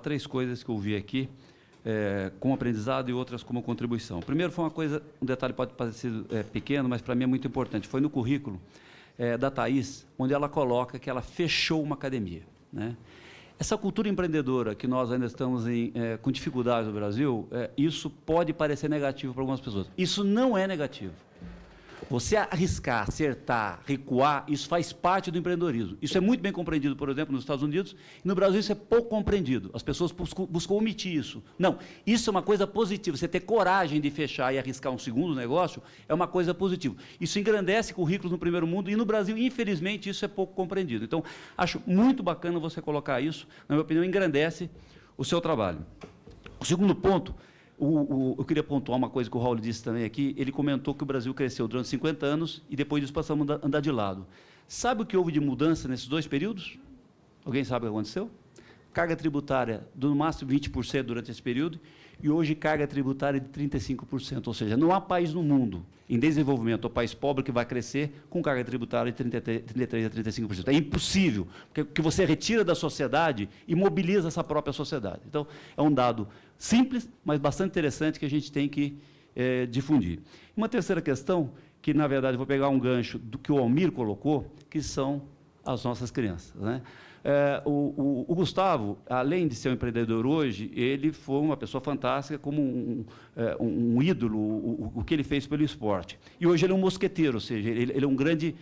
3 coisas que eu vi aqui, como aprendizado e outras como contribuição. Primeiro foi um detalhe pode parecer pequeno, mas para mim é muito importante. Foi no currículo da Thaís, onde ela coloca que ela fechou uma academia, né? Essa cultura empreendedora que nós ainda estamos com dificuldades no Brasil, isso pode parecer negativo para algumas pessoas. Isso não é negativo. Você arriscar, acertar, recuar, isso faz parte do empreendedorismo. Isso é muito bem compreendido, por exemplo, nos Estados Unidos, e no Brasil isso é pouco compreendido. As pessoas buscam omitir isso. Não, isso é uma coisa positiva. Você ter coragem de fechar e arriscar um segundo negócio é uma coisa positiva. Isso engrandece currículos no primeiro mundo, e no Brasil, infelizmente, isso é pouco compreendido. Então, acho muito bacana você colocar isso, na minha opinião, engrandece o seu trabalho. O segundo ponto, eu queria pontuar uma coisa que o Raul disse também aqui. Ele comentou que o Brasil cresceu durante 50 anos e depois disso passamos a andar de lado. Sabe o que houve de mudança nesses 2 períodos? Alguém sabe o que aconteceu? Carga tributária do no máximo 20% durante esse período e hoje carga tributária de 35%. Ou seja, não há país no mundo em desenvolvimento ou país pobre que vai crescer com carga tributária de 33% a 35%. É impossível, porque você retira da sociedade e mobiliza essa própria sociedade. Então, é um dado simples, mas bastante interessante que a gente tem que difundir. Uma terceira questão, que, na verdade, vou pegar um gancho do que o Almir colocou, que são as nossas crianças, né? O Gustavo, além de ser um empreendedor hoje, ele foi uma pessoa fantástica, como um ídolo, o que ele fez pelo esporte. E hoje ele é um mosqueteiro, ou seja, ele é um grande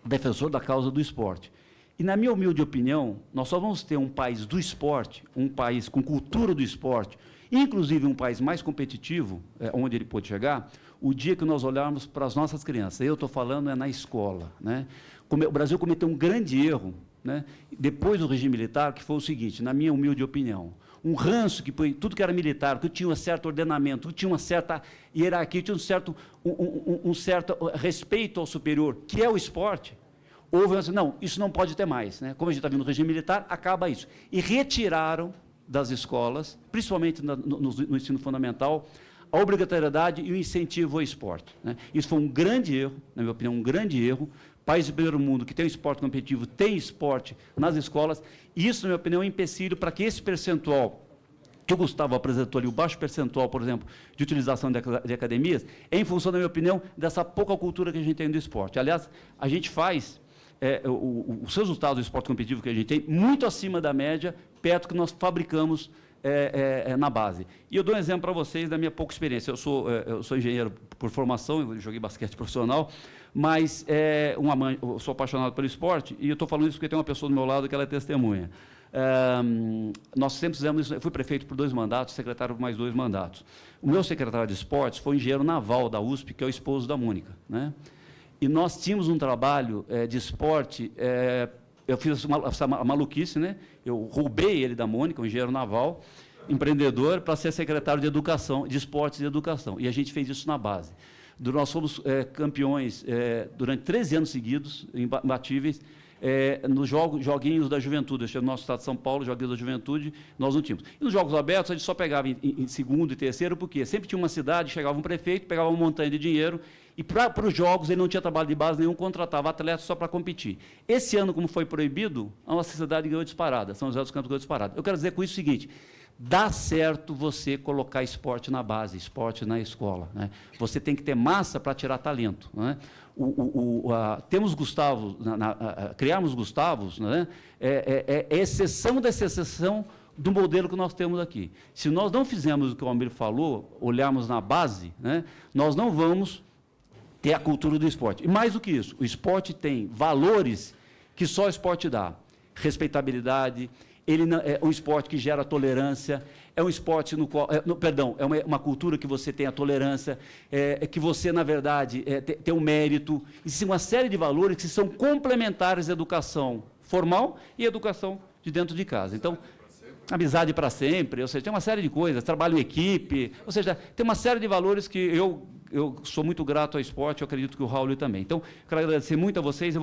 defensor da causa do esporte. E, na minha humilde opinião, nós só vamos ter um país do esporte, um país com cultura do esporte, inclusive um país mais competitivo, onde ele pode chegar, o dia que nós olharmos para as nossas crianças. Eu estou falando na escola, né? O Brasil cometeu um grande erro, né, depois do regime militar, que foi o seguinte, na minha humilde opinião, um ranço que tudo que era militar, que tinha um certo ordenamento, que tinha uma certa hierarquia, tinha um certo respeito ao superior, que é o esporte. Houve assim, não, isso não pode ter mais, né? Como a gente está vendo no regime militar, acaba isso. E retiraram das escolas, principalmente no ensino fundamental, a obrigatoriedade e o incentivo ao esporte, né? Isso foi um grande erro, na minha opinião, um grande erro. Países do primeiro mundo que tem esporte competitivo, tem esporte nas escolas, e isso, na minha opinião, é um empecilho para que esse percentual que o Gustavo apresentou ali, o baixo percentual, por exemplo, de utilização de academias, é em função, na minha opinião, dessa pouca cultura que a gente tem do esporte. Aliás, a gente faz os resultados do esporte competitivo que a gente tem muito acima da média, perto do que nós fabricamos na base. E eu dou um exemplo para vocês da minha pouca experiência. Eu sou engenheiro por formação, eu joguei basquete profissional, mas eu sou apaixonado pelo esporte, e eu estou falando isso porque tem uma pessoa do meu lado que ela é testemunha. Nós sempre fizemos isso. Eu fui prefeito por 2 mandatos, secretário por mais 2 mandatos. O meu secretário de esportes foi engenheiro naval da USP, que é o esposo da Mônica, né? E nós tínhamos um trabalho de esporte, eu fiz essa maluquice, né? Eu roubei ele da Mônica, um engenheiro naval, empreendedor, para ser secretário de educação, de esportes e educação. E a gente fez isso na base. Nós fomos campeões durante 13 anos seguidos, imbatíveis, nos joguinhos da juventude. No nosso estado de São Paulo, joguinhos da juventude, nós não tínhamos. E nos jogos abertos, a gente só pegava em segundo e terceiro, porque sempre tinha uma cidade, chegava um prefeito, pegava uma montanha de dinheiro, e para os jogos ele não tinha trabalho de base nenhum, contratava atletas só para competir. Esse ano, como foi proibido, a nossa cidade ganhou disparada, São José dos Campos ganhou disparada. Eu quero dizer com isso o seguinte: dá certo você colocar esporte na base, esporte na escola, né? Você tem que ter massa para tirar talento, né? Temos Gustavos, criarmos Gustavos, né? É exceção da exceção do modelo que nós temos aqui. Se nós não fizermos o que o Almir falou, olharmos na base, né, nós não vamos ter a cultura do esporte. E mais do que isso, o esporte tem valores que só o esporte dá. Respeitabilidade, ele é um esporte que gera tolerância, é um esporte no qual, é uma cultura que você tem a tolerância, que você, na verdade, tem um mérito, existe uma série de valores que são complementares à educação formal e à educação de dentro de casa. Então, amizade para sempre, ou seja, tem uma série de coisas, trabalho em equipe, ou seja, tem uma série de valores que eu sou muito grato ao esporte, eu acredito que o Raul também. Então, quero agradecer muito a vocês.